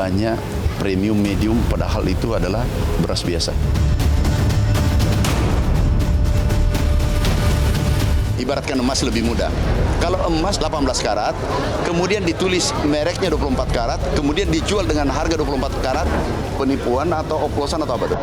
banyak premium medium, padahal itu adalah beras biasa. Ibaratkan emas lebih mudah. Kalau emas 18 karat, kemudian ditulis mereknya 24 karat, kemudian dijual dengan harga 24 karat, penipuan atau oplosan atau apa tuh?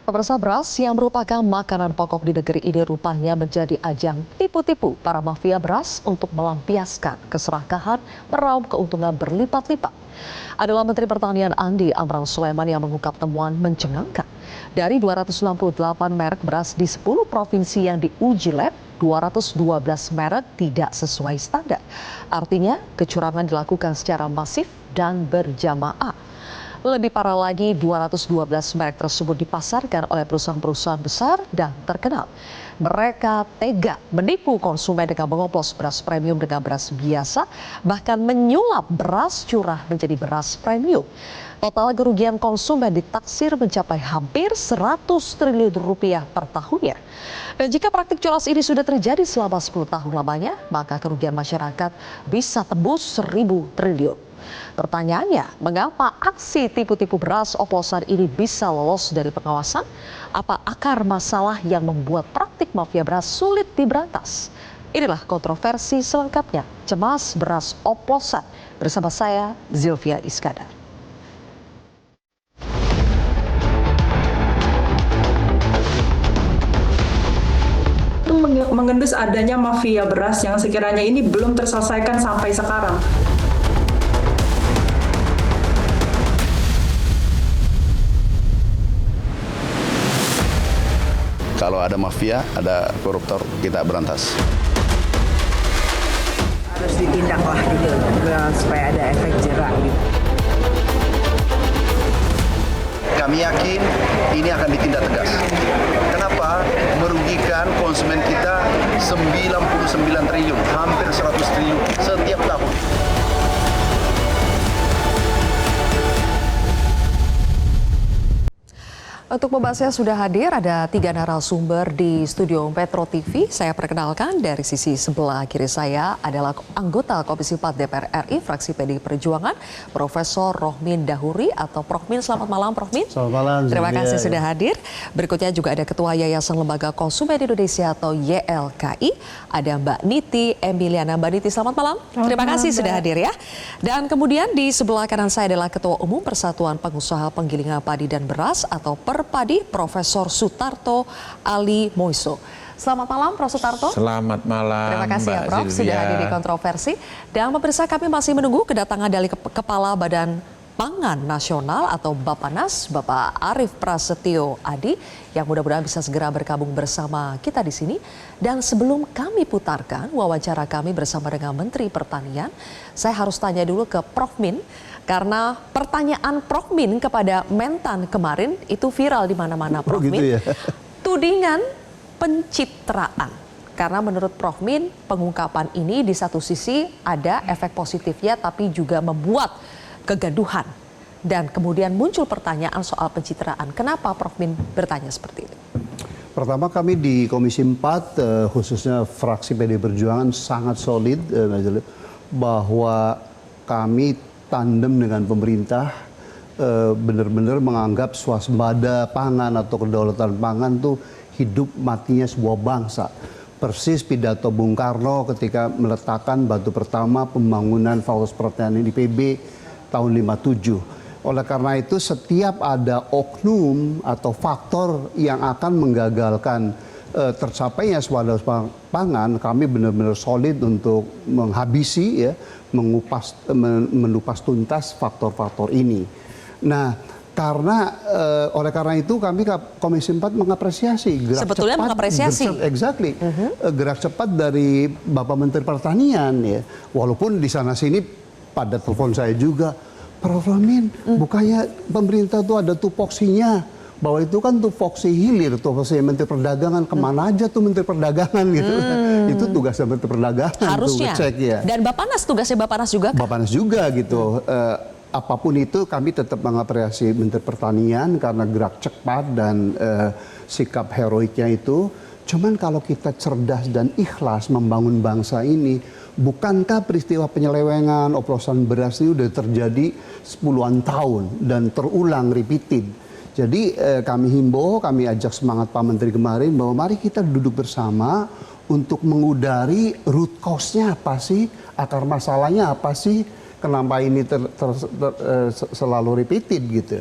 Pemirsa, beras yang merupakan makanan pokok di negeri ini rupanya menjadi ajang tipu-tipu para mafia beras untuk melampiaskan keserakahan meraup keuntungan berlipat-lipat. Adalah Menteri Pertanian Andi Amran Sulaiman yang mengungkap temuan mencengangkan. Dari 268 merek beras di 10 provinsi yang diuji lab, 212 merek tidak sesuai standar. Artinya, kecurangan dilakukan secara masif dan berjamaah. Lebih parah lagi, 212 merek tersebut dipasarkan oleh perusahaan-perusahaan besar dan terkenal. Mereka tega menipu konsumen dengan mengoplos beras premium dengan beras biasa, bahkan menyulap beras curah menjadi beras premium. Total kerugian konsumen ditaksir mencapai hampir 100 triliun rupiah per tahunnya. Dan jika praktik culas ini sudah terjadi selama 10 tahun lamanya, maka kerugian masyarakat bisa tembus 1.000 triliun. Pertanyaannya, mengapa aksi tipu-tipu beras oplosan ini bisa lolos dari pengawasan? Apa akar masalah yang membuat praktik mafia beras sulit diberantas? Inilah kontroversi selengkapnya, Cemas Beras Oplosan. Bersama saya, Zilvia Iskandar. Mengendus adanya mafia beras yang sekiranya ini belum terselesaikan sampai sekarang. Kalau ada mafia, ada koruptor, kita berantas. Harus ditindaklah gitu, supaya ada efek jerak gitu. Kami yakin ini akan ditindak tegas. Kenapa? Merugikan konsumen kita 99 triliun, hampir 100 triliun setiap tahun. Untuk membahasnya sudah hadir ada 3 narasumber di studio Metro TV. Saya perkenalkan, dari sisi sebelah kiri saya adalah anggota Komisi 4 DPR RI, fraksi PDI Perjuangan, Profesor Rohmin Dahuri atau Prof Min. Selamat malam, Prof Min. Selamat malam. Terima kasih sudah hadir. Berikutnya juga ada Ketua Yayasan Lembaga Konsumen Indonesia atau YLKI, ada Mbak Niti Emiliana. Mbak Niti, selamat malam. Terima kasih sudah hadir ya. Dan kemudian di sebelah kanan saya adalah Ketua Umum Persatuan Pengusaha Penggilingan Padi dan Beras atau Perpadi, Profesor Sutarto Ali Moiso. Selamat malam, Prof Sutarto. Selamat malam. Terima kasih Mbak ya, Prof, Silvia. sudah hadir di kontroversi. Dan pemirsa, kami masih menunggu kedatangan dari Kepala Badan Pangan Nasional atau Bappenas, Bapak Arief Prasetyo Adi, yang mudah-mudahan bisa segera bergabung bersama kita di sini. Dan sebelum kami putarkan wawancara kami bersama dengan Menteri Pertanian, saya harus tanya dulu ke Prof Min, karena pertanyaan Prof Min kepada Mentan kemarin itu viral di mana-mana, Prof Min. Gitu ya? Tudingan pencitraan. Karena menurut Prof Min, pengungkapan ini di satu sisi ada efek positifnya tapi juga membuat kegaduhan. Dan kemudian muncul pertanyaan soal pencitraan. Kenapa Prof Min bertanya seperti itu? Pertama, kami di Komisi 4, khususnya fraksi PDI Perjuangan sangat solid, bahwa kami tandem dengan pemerintah, benar-benar menganggap swasembada pangan atau kedaulatan pangan itu hidup matinya sebuah bangsa. Persis pidato Bung Karno ketika meletakkan batu pertama pembangunan Fakultas Pertanian di PB tahun 57. Oleh karena itu, setiap ada oknum atau faktor yang akan menggagalkan tercapainya swadaya pangan, kami benar-benar solid untuk menghabisi, ya, menupas tuntas faktor-faktor ini. Nah, oleh karena itu kami Komisi 4 mengapresiasi gerak sebetulnya cepat, mengapresiasi. Gerak cepat dari Bapak Menteri Pertanian, ya. Walaupun di sana sini pada telepon saya juga, Prof Min, bukannya pemerintah itu ada tupoksinya, bahwa itu kan tupoksi hilir, tupoksi Menteri Perdagangan, kemana aja tuh Menteri Perdagangan gitu. Itu tugasnya Menteri Perdagangan. Harusnya. Tuh, cek, ya. Dan Bappenas, tugasnya Bappenas juga kan? Bappenas juga gitu. Apapun itu kami tetap mengapresiasi Menteri Pertanian karena gerak cepat dan sikap heroiknya itu. Cuman kalau kita cerdas dan ikhlas membangun bangsa ini, bukankah peristiwa penyelewengan oplosan beras ini sudah terjadi puluhan tahun dan terulang repeated. Jadi kami himbau, kami ajak semangat Pak Menteri kemarin bahwa mari kita duduk bersama untuk mengudari root cause-nya apa sih, akar masalahnya apa sih, kenapa ini selalu repeated gitu.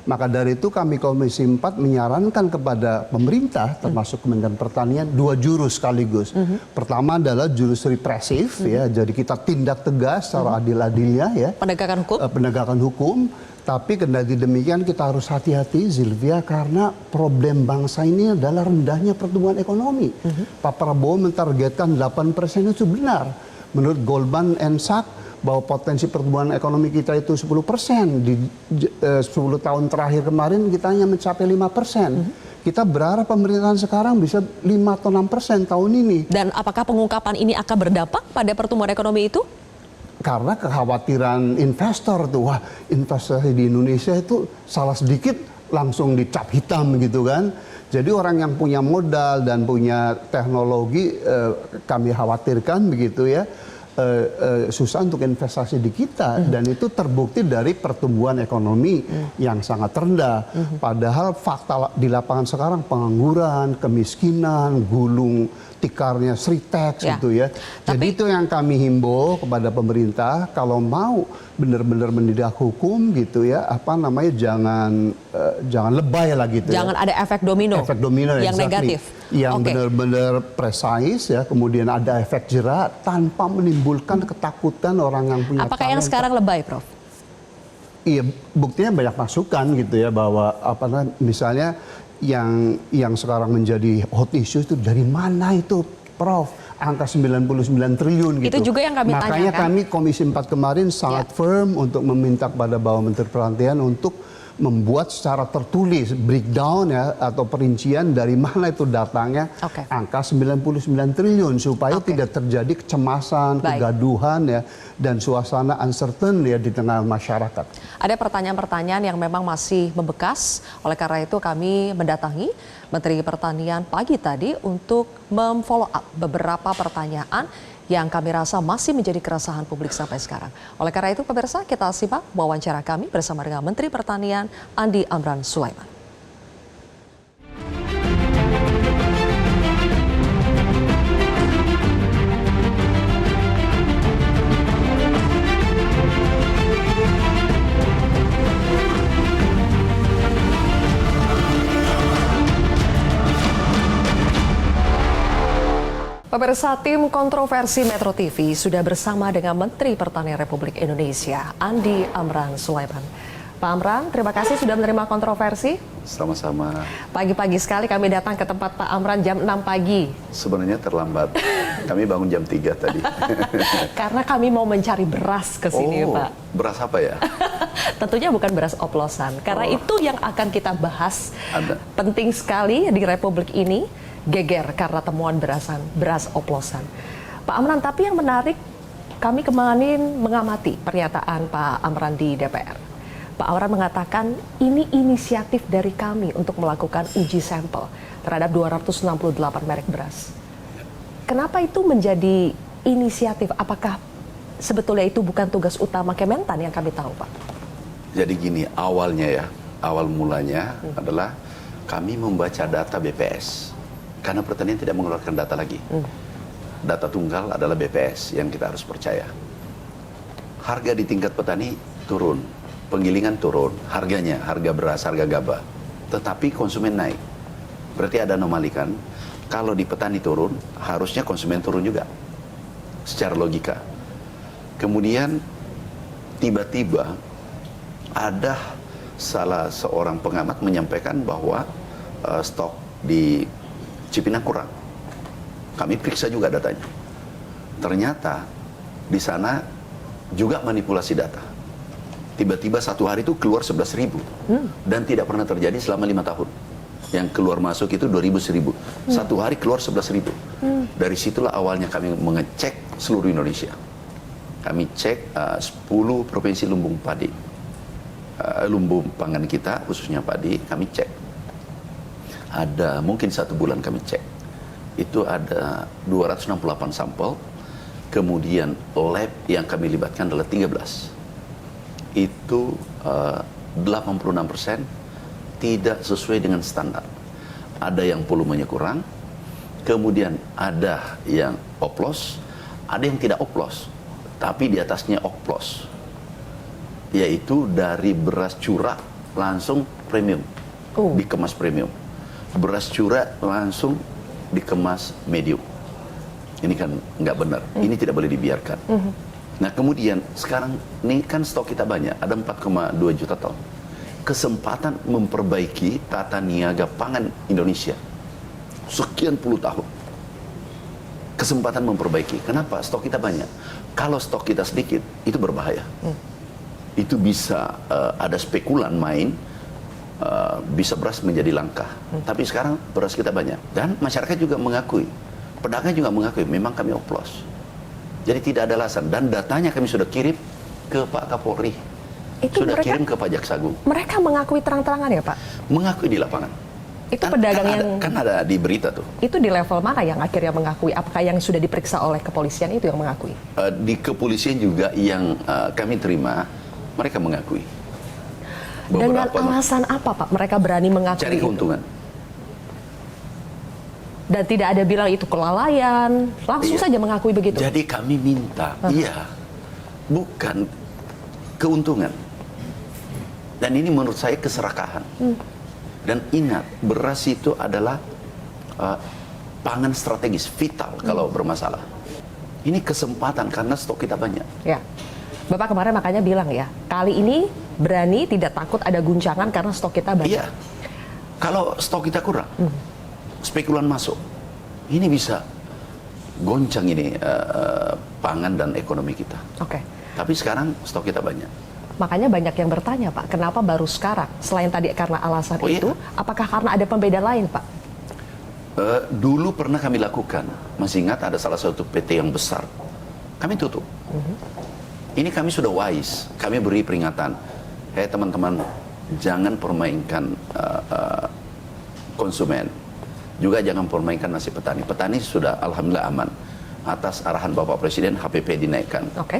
Maka dari itu kami Komisi 4 menyarankan kepada pemerintah termasuk Kementerian Pertanian 2 jurus sekaligus. Pertama adalah jurus represif ya, jadi kita tindak tegas secara adil-adilnya ya. Penegakan hukum. Penegakan hukum. Tapi kendati demikian kita harus hati-hati Zilvia karena problem bangsa ini adalah rendahnya pertumbuhan ekonomi. Pak Prabowo mentargetkan 8% itu benar. Menurut Goldman Sachs bahwa potensi pertumbuhan ekonomi kita itu 10%. Di 10 tahun terakhir kemarin kita hanya mencapai 5%. Kita berharap pemerintahan sekarang bisa 5 atau 6% tahun ini. Dan apakah pengungkapan ini akan berdampak pada pertumbuhan ekonomi itu? Karena kekhawatiran investor tuh, wah investasi di Indonesia itu salah sedikit langsung dicap hitam gitu kan. Jadi orang yang punya modal dan punya teknologi kami khawatirkan begitu ya. Susah untuk investasi di kita dan itu terbukti dari pertumbuhan ekonomi yang sangat rendah. Padahal fakta di lapangan sekarang pengangguran, kemiskinan, gulung tikarnya Sritex gitu ya. Jadi itu yang kami himbau kepada pemerintah kalau mau benar-benar mendidik hukum gitu ya, apa namanya jangan lebay lah gitu. Jangan ada efek domino. Efek domino yang exactly. negatif. Yang benar-benar precise ya, kemudian ada efek jera tanpa menimbulkan ketakutan orang yang punya Apakah yang sekarang lebay, Prof? Iya, buktinya banyak masukan gitu ya bahwa apa namanya misalnya yang sekarang menjadi hot issue itu dari mana itu, Prof? Angka 99 triliun gitu. Itu juga yang kami Makanya tanyakan. kami Komisi 4 kemarin sangat firm untuk meminta kepada Bapak Menteri Pertanian untuk membuat secara tertulis breakdown ya atau perincian dari mana itu datangnya angka 99 triliun supaya tidak terjadi kecemasan, kegaduhan ya dan suasana uncertain ya di tengah masyarakat. Ada pertanyaan-pertanyaan yang memang masih membekas, oleh karena itu kami mendatangi Menteri Pertanian pagi tadi untuk memfollow up beberapa pertanyaan yang kami rasa masih menjadi keresahan publik sampai sekarang. Oleh karena itu pemirsa, kita simak wawancara kami bersama dengan Menteri Pertanian Andi Amran Sulaiman. Pemirsa, tim kontroversi Metro TV sudah bersama dengan Menteri Pertanian Republik Indonesia, Andi Amran Sulaiman. Pak Amran, terima kasih sudah menerima kontroversi. Sama-sama. Pagi-pagi sekali kami datang ke tempat Pak Amran jam 6 pagi. Sebenarnya terlambat. Kami bangun jam 3 tadi. Karena kami mau mencari beras ke sini, Pak. Beras apa ya? Tentunya bukan beras oplosan. Karena itu yang akan kita bahas. Ada. Penting sekali di Republik ini. Geger karena temuan beras oplosan. Pak Amran, tapi yang menarik kami kemarin mengamati pernyataan Pak Amran di DPR. Pak Amran mengatakan ini inisiatif dari kami untuk melakukan uji sampel terhadap 268 merek beras. Kenapa itu menjadi inisiatif? Apakah sebetulnya itu bukan tugas utama Kementan yang kami tahu, Pak? Jadi gini, awalnya ya, awal mulanya adalah kami membaca data BPS. Karena pertanian tidak mengeluarkan data lagi. Data tunggal adalah BPS yang kita harus percaya. Harga di tingkat petani turun, penggilingan turun, harganya, harga beras, harga gabah. Tetapi konsumen naik. Berarti ada anomali kan? Kalau di petani turun, harusnya konsumen turun juga. Secara logika. Kemudian tiba-tiba ada salah seorang pengamat menyampaikan bahwa stok di Cipinang kurang. Kami periksa juga datanya. Ternyata di sana juga manipulasi data. Tiba-tiba satu hari itu keluar 11.000 dan tidak pernah terjadi selama 5 tahun. Yang keluar masuk itu 2.000-1.000. Satu hari keluar 11.000. Dari situlah awalnya kami mengecek seluruh Indonesia. Kami cek 10 provinsi lumbung padi, lumbung pangan kita khususnya padi, kami cek. Ada mungkin 1 bulan kami cek. itu ada 268 sampel, kemudian lab yang kami libatkan adalah 13. Itu 86% tidak sesuai dengan standar. Ada yang volumenya kurang, kemudian ada yang oplos, ada yang tidak oplos, tapi di atasnya oplos, yaitu dari beras curah langsung premium, dikemas premium. Beras curah langsung dikemas medium. Ini kan nggak benar, ini tidak boleh dibiarkan. Nah kemudian sekarang ini kan stok kita banyak, ada 4,2 juta ton. Kesempatan memperbaiki tata niaga pangan Indonesia sekian puluh tahun. Kesempatan memperbaiki. Kenapa? Stok kita banyak. Kalau stok kita sedikit, itu berbahaya. Itu bisa ada spekulan main, bisa beras menjadi langka. Tapi sekarang beras kita banyak. Dan masyarakat juga mengakui, pedagang juga mengakui, memang kami oplos. Jadi tidak ada alasan. Dan datanya kami sudah kirim ke Pak Kapolri. Itu sudah mereka, kirim ke Pajak Sagung. Mereka mengakui terang-terangan ya Pak? Mengakui di lapangan. Itu pedagang yang... Kan ada di berita tuh. Itu di level mana yang akhirnya mengakui? Apakah yang sudah diperiksa oleh kepolisian itu yang mengakui? Di kepolisian juga yang kami terima, mereka mengakui. Dengan alasan apa Pak mereka berani mengakui cari keuntungan. Dan tidak ada bilang itu kelalaian, langsung saja mengakui begitu. Jadi kami minta, bukan keuntungan. Dan ini menurut saya keserakahan. Dan ingat, beras itu adalah pangan strategis, vital kalau bermasalah. Ini kesempatan karena stok kita banyak. Ya, Bapak kemarin makanya bilang ya, kali ini berani tidak takut ada guncangan karena stok kita banyak. Iya, kalau stok kita kurang, spekulan masuk, ini bisa goncang ini pangan dan ekonomi kita. Oke. Tapi sekarang stok kita banyak. Makanya banyak yang bertanya Pak, kenapa baru sekarang? Selain tadi karena alasan itu, apakah karena ada pembeda lain Pak? Dulu pernah kami lakukan, masih ingat ada salah satu PT yang besar, kami tutup. Ini kami sudah wise, kami beri peringatan, hei teman-teman, jangan permainkan konsumen, juga jangan permainkan nasib petani. Petani sudah alhamdulillah aman, atas arahan Bapak Presiden HPP dinaikkan. Oke,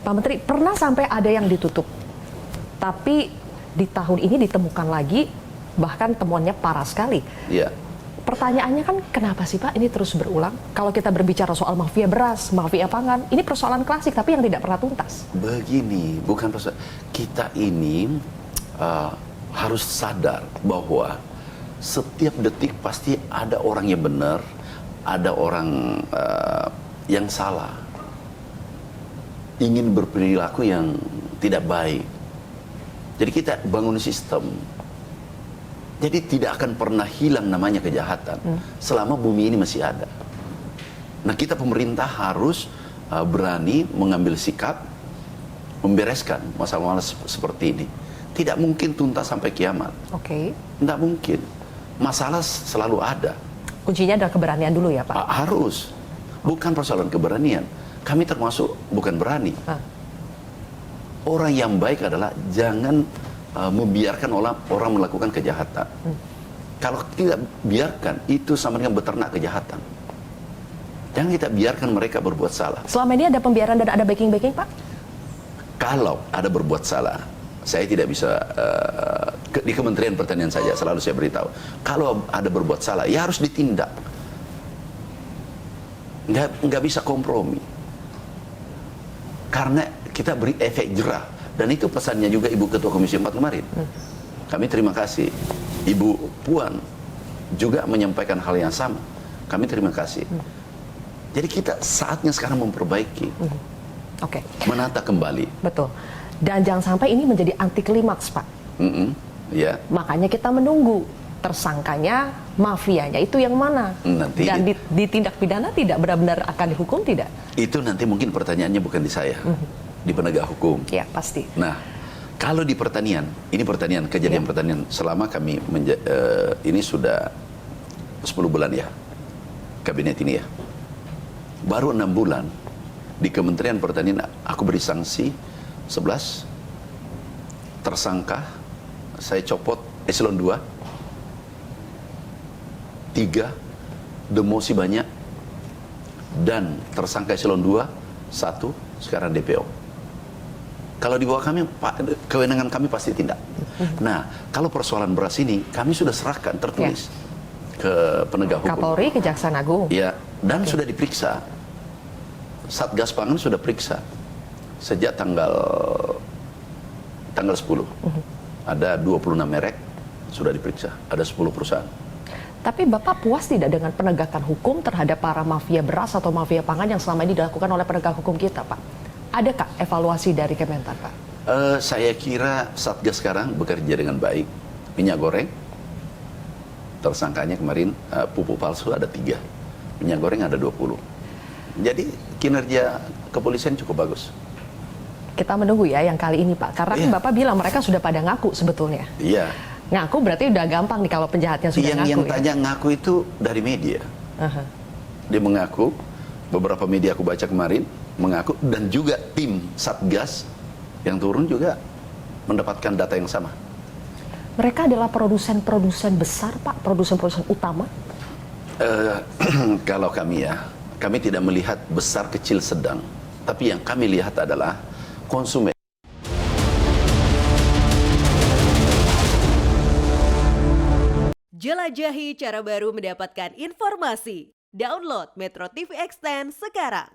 Pak Menteri, pernah sampai ada yang ditutup, tapi di tahun ini ditemukan lagi, bahkan temuannya parah sekali. Iya. Pertanyaannya kan kenapa sih Pak ini terus berulang? Kalau kita berbicara soal mafia beras, mafia pangan, ini persoalan klasik tapi yang tidak pernah tuntas. Begini, bukan persoalan. Kita ini harus sadar bahwa setiap detik pasti ada orang yang benar, ada orang yang salah, ingin berperilaku yang tidak baik. Jadi kita bangun sistem. Jadi tidak akan pernah hilang namanya kejahatan selama bumi ini masih ada. Nah kita pemerintah harus berani mengambil sikap, membereskan masalah-masalah seperti ini. Tidak mungkin tuntas sampai kiamat. Oke. Tidak mungkin. Masalah selalu ada. Kuncinya adalah keberanian dulu ya Pak? Harus. Bukan persoalan keberanian. Kami termasuk bukan berani. Orang yang baik adalah jangan membiarkan orang melakukan kejahatan. Kalau tidak biarkan, itu sama dengan beternak kejahatan. Jangan kita biarkan mereka berbuat salah. Selama ini ada pembiaran dan ada backing-backing Pak? Kalau ada berbuat salah, saya tidak bisa di Kementerian Pertanian saja selalu saya beritahu. Kalau ada berbuat salah, ya harus ditindak. Nggak bisa kompromi. Karena kita beri efek jerah. Dan itu pesannya juga Ibu Ketua Komisi 4 kemarin. Kami terima kasih. Ibu Puan juga menyampaikan hal yang sama. Kami terima kasih. Jadi kita saatnya sekarang memperbaiki. Oke. Menata kembali. Betul. Dan jangan sampai ini menjadi anti klimaks Pak. Ya. Makanya kita menunggu tersangkanya, mafianya itu yang mana? Nanti dan ditindak pidana tidak benar-benar akan dihukum tidak? Itu nanti mungkin pertanyaannya bukan di saya, di penegak hukum. Ya pasti. Nah, kalau di pertanian, ini pertanian, kejadian pertanian selama kami ini sudah 10 bulan ya, kabinet ini ya. Baru 6 bulan di Kementerian Pertanian aku beri sanksi 11 tersangka, saya copot eselon 2, 3 demosi banyak, dan tersangka eselon 2, 1, sekarang DPO. Kalau di bawah kami, kewenangan kami pasti tindak. Nah, kalau persoalan beras ini, kami sudah serahkan tertulis ke penegak hukum. Kapolri, Kejaksaan Agung. Ya, dan sudah diperiksa. Satgas Pangan sudah periksa sejak tanggal 10. Ada 26 merek sudah diperiksa, ada 10 perusahaan. Tapi Bapak puas tidak dengan penegakan hukum terhadap para mafia beras atau mafia pangan yang selama ini dilakukan oleh penegak hukum kita, Pak? Adakah evaluasi dari Kementan, Pak? Saya kira Satgas sekarang bekerja dengan baik. Minyak goreng, tersangkanya kemarin pupuk palsu ada 3. Minyak goreng ada 20. Jadi kinerja kepolisian cukup bagus. Kita menunggu ya yang kali ini, Pak. Karena kan Bapak bilang mereka sudah pada ngaku sebetulnya. Iya. Ngaku berarti udah gampang nih kalau penjahatnya sudah ngaku. Yang ya? tanya ngaku itu dari media. Dia mengaku, beberapa media aku baca kemarin, mengaku, dan juga tim Satgas yang turun juga mendapatkan data yang sama. Mereka adalah produsen-produsen besar, Pak, produsen-produsen utama. Kalau kami tidak melihat besar, kecil, sedang. Tapi yang kami lihat adalah konsumen. Jelajahi cara baru mendapatkan informasi. Download Metro TV Extend sekarang.